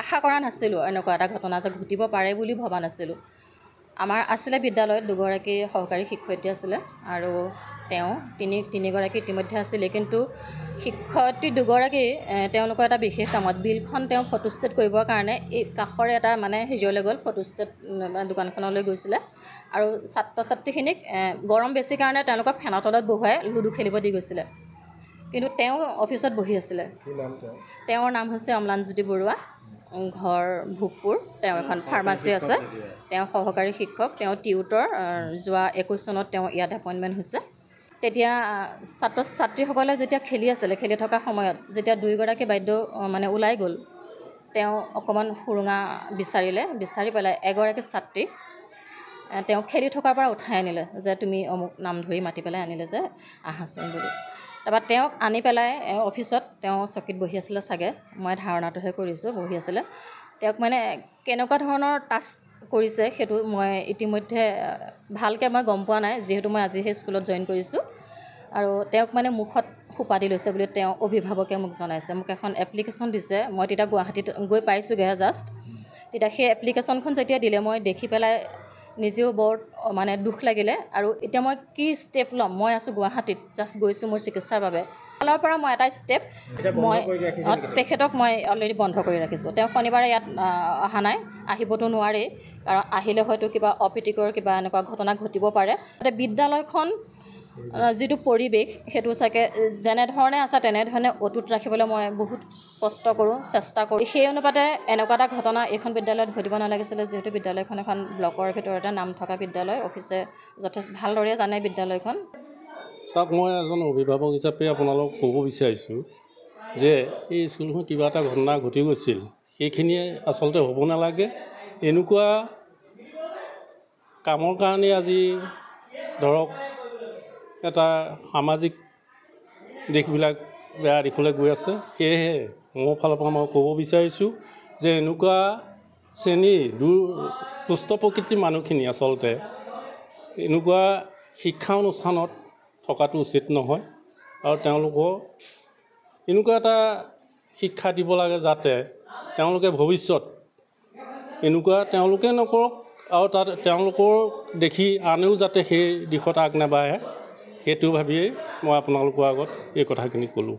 আশা কৰা নাছিলোঁ এনেকুৱা এটা ঘটনা যে ঘটিব পাৰে বুলি ভবা নাছিলোঁ। আমাৰ আছিলে বিদ্যালয়ত দুগৰাকী সহকাৰী শিক্ষয়িত্ৰী আছিলে আৰু তিনিগৰাকী ইতিমধ্যে আছিলে, কিন্তু শিক্ষয়িত্ৰী দুগৰাকী তেওঁলোকৰ এটা বিশেষ কামত বিলখন তেওঁ ফটোষ্টেট কৰিবৰ কাৰণে এই কাষৰে এটা হেৰিয়লৈ গ'ল, ফটোষ্টেট দোকানখনলৈ গৈছিলে আৰু ছাত্ৰ ছাত্ৰীখিনিক গৰম বেছি কাৰণে তেওঁলোকক ফেনৰ তলত বহুৱাই লুডু খেলিব দি গৈছিলে, কিন্তু তেওঁ অফিচত বহি আছিলে। তেওঁৰ নাম হৈছে অম্লানজ্যোতি বৰুৱা, ঘৰ ভোগপুৰ। তেওঁ এখন ফাৰ্মাচী আছে, তেওঁ সহকাৰী শিক্ষক, তেওঁ টিউটৰ। যোৱা 21 চনত তেওঁ ইয়াত এপইণ্টমেণ্ট হৈছে। তেতিয়া ছাত্ৰ ছাত্ৰীসকলে যেতিয়া খেলি আছিলে, খেলি থকা সময়ত যেতিয়া দুয়োগৰাকী বাইদেউ ওলাই গ'ল, তেওঁ অকণমান সুৰুঙা বিচাৰি পেলাই এগৰাকী ছাত্ৰী তেওঁ খেলি থকাৰ পৰা উঠাই আনিলে যে তুমি অমুক নাম ধৰি মাতি পেলাই আনিলে যে আহাচোন বুলি। তাৰপৰা তেওঁক আনি পেলাই অফিচত তেওঁ চকীত বহি আছিলে চাগে, মই ধাৰণাটোহে কৰিছোঁ, বহি আছিলে। তেওঁক কেনেকুৱা ধৰণৰ টাচ কৰিছে সেইটো মই ইতিমধ্যে ভালকৈ গম পোৱা নাই, যিহেতু মই আজিহে স্কুলত জইন কৰিছোঁ। আৰু তেওঁক মুখত সোপা দি লৈছে বুলি তেওঁ অভিভাৱকে মোক জনাইছে। মোক এখন এপ্লিকেশ্যন দিছে, মই তেতিয়া গুৱাহাটীত গৈ পাইছোঁগৈহে জাষ্ট। তেতিয়া সেই এপ্লিকেশ্যনখন যেতিয়া দিলে মই দেখি পেলাই নিজেও বৰ দুখ লাগিলে। আৰু এতিয়া মই কি ষ্টেপ ল'ম, মই আছোঁ গুৱাহাটীত, জাষ্ট গৈছোঁ মোৰ চিকিৎসাৰ বাবে। ফালৰ পৰা মই এটা ষ্টেপ তেখেতক মই অলৰেডি বন্ধ কৰি ৰাখিছোঁ। তেওঁ শনিবাৰে ইয়াত অহা নাই, আহিবতো নোৱাৰেই, কাৰণ আহিলে হয়তো কিবা অপ্ৰীতিকৰ কিবা এনেকুৱা ঘটনা ঘটিব পাৰে। বিদ্যালয়খন যিটো পৰিৱেশ সেইটো চাগে যেনেধৰণে আছে তেনেধৰণে অটুট ৰাখিবলৈ মই বহুত কষ্ট কৰোঁ, চেষ্টা কৰোঁ। সেই অনুপাতে এনেকুৱা এটা ঘটনা এইখন বিদ্যালয়ত ঘটিব নালাগিছিলে, যিহেতু বিদ্যালয়খন এখন ব্লকৰ ভিতৰতে নাম থকা বিদ্যালয়। অফিচে যথেষ্ট ভালদৰে জানে বিদ্যালয়খন। চাওক, মই এজন অভিভাৱক হিচাপে আপোনালোকক ক'ব বিচাৰিছোঁ যে এই স্কুলখন কিবা এটা ঘটনা ঘটি গৈছিল, সেইখিনিয়ে আচলতে হ'ব নালাগে। এনেকুৱা কামৰ কাৰণে আজি ধৰক এটা সামাজিক দিশবিলাক বেয়া দিশলৈ গৈ আছে। সেয়েহে মোৰ ফালৰ পৰা মই ক'ব বিচাৰিছোঁ যে এনেকুৱা দুষ্ট প্ৰকৃতিৰ মানুহখিনি আচলতে এনেকুৱা শিক্ষা অনুষ্ঠানত থকাটো উচিত নহয়। আৰু তেওঁলোকক এনেকুৱা এটা শিক্ষা দিব লাগে যাতে তেওঁলোকে ভৱিষ্যত এনেকুৱা তেওঁলোকে নকৰক, আৰু তাত তেওঁলোকৰ দেখি আনেও যাতে সেই দিশত আগ নাবাঢ়ে, সেইটো ভাবিয়েই মই আপোনালোকৰ আগত এই কথাখিনি ক'লোঁ।